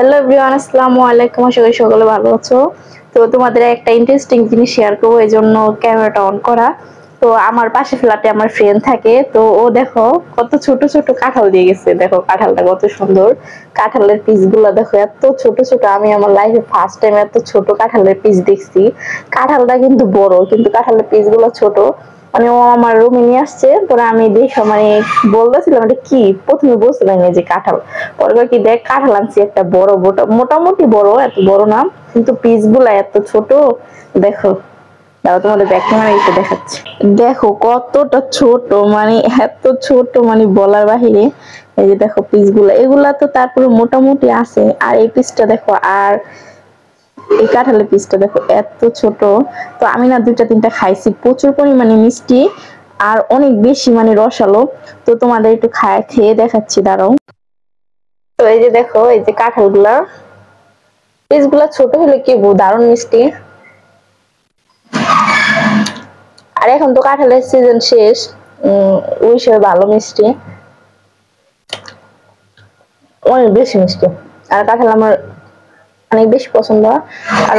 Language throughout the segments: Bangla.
হ্যালো এভরিওয়ান, আসসালামু আলাইকুম। আশা করি সকলে ভালো আছো। তো তোমাদের একটা ইন্টারেস্টিং জিনিস শেয়ার করবো, এই জন্য ক্যামেরাটা অন করা। তো আমার পাশে ফ্ল্যাটে আমার ফ্রেন্ড থাকে, তো ও দেখো কত ছোট ছোট কাঁঠাল দিয়ে গেছে। দেখো কাঁঠালটা কত সুন্দর, কাঁঠালের পিস গুলো দেখো এত ছোট ছোট। আমি আমার লাইফে ফার্স্ট টাইম এত ছোট কাঁঠালের পিস দেখছি। কাঁঠালটা কিন্তু বড়, কিন্তু কাঁঠালের পিস গুলো ছোট। মানে ও আমার রুমে নিয়ে আসছে, পরে আমি দেখো মানে বলতেছিলাম এটা কি, প্রথমে বলছিলাম এই যে কাঁঠাল। পরে কি দেখ কাঁঠাল আনছি একটা বড় বড়, মোটামুটি বড়, এত বড় না কিন্তু পিস গুলা এত ছোট। দেখো দাও তোমাদের ব্যাক ক্যামেরা একটু দেখাচ্ছি। দেখো কতটা ছোট, মানে এত ছোট মানে বলার বাহিরে। এই যে দেখো পিস গুলা, এগুলা তো তারপরে মোটামুটি আছে, আর এই পিসটা দেখো, আর এই কাঁঠালের পিসটা দেখো এত ছোট। তো আমি না দুইটা তিনটা খাইছি, প্রচুর পরিমাণে মিষ্টি আর অনেক বেশি মানে রসালো। তো তোমাদের একটু খেয়ে দেখাচ্ছি, দাঁড়াও। তো এই যে দেখো, এই যে কাঁঠাল গুলা, পিস গুলা ছোট হলে কি দারুণ মিষ্টি। আর এখন তো কাঁঠালের সিজন শেষ, ওই হিসেবে ভালো মিষ্টি, অনেক বেশি মিষ্টি। আর কাঁঠাল আমার অনেক বেশি পছন্দ। আর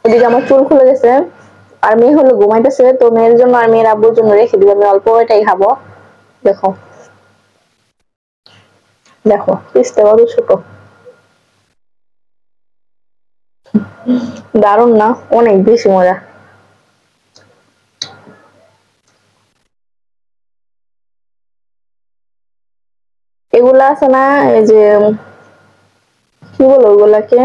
ওদিকে আমার চুল খুলে গেছে, আর মেয়ে হলো ঘুমাইতেছে, তো মেয়ের জন্য আর মেয়ের আব্বুর জন্য রেখে দিব, আমি অল্প ওইটাই খাবো। দেখো দেখো পিসটা কত ছোট, দারুণ না? অনেক বেশি মজা। এগুলা আছে না, এই যে কি বলো ওগুলাকে,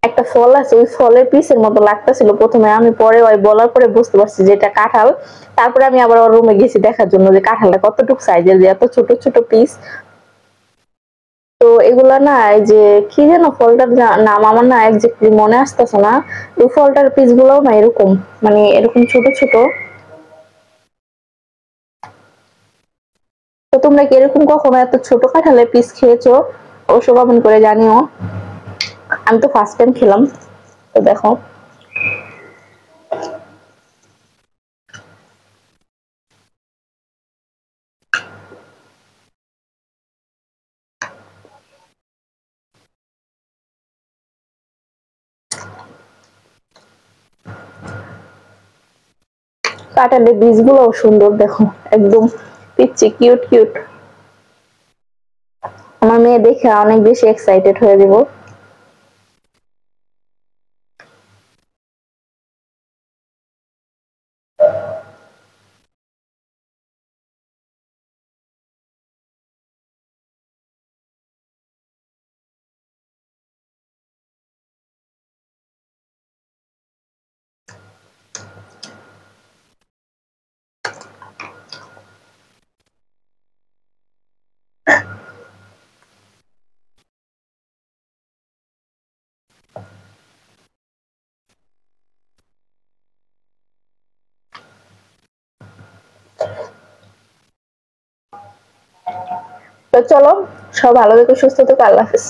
একটা ফল আছে, ওই ফলের পিসের মতো লাগতেছিল প্রথমে, আমি পরে ওই বলার পরে বুঝতে পারছি যে এটা কাঁঠাল। তারপরে আমি আবার ওর রুমে গেছি দেখার জন্য যে কাঁঠালটা কতটুকু সাইজের, যে এত ছোট ছোট পিস। তো এগুলা না, এই যে কি যেন ফলটার নাম আমার না একজাক্টলি মনে আসতেছে না। এই ফলটার পিস গুলোও না এরকম, মানে এরকম ছোট ছোট। তো তোমরা কি এরকম কখনো এত ছোট কাঁঠালের পিস খেয়েছো? অবশ্য কমেন্ট করে জানিও। আমি তো ফার্স্ট টাইম খেলাম। তো দেখো কাঁঠালের বীজ গুলোও সুন্দর, দেখো একদম পিচ্ছি কিউট কিউট। আমার মেয়ে দেখে অনেক বেশি এক্সাইটেড হয়ে যাব। তো চলো, সব ভালো থেকো, সুস্থ থেকো, আল্লাহ হাফেজ।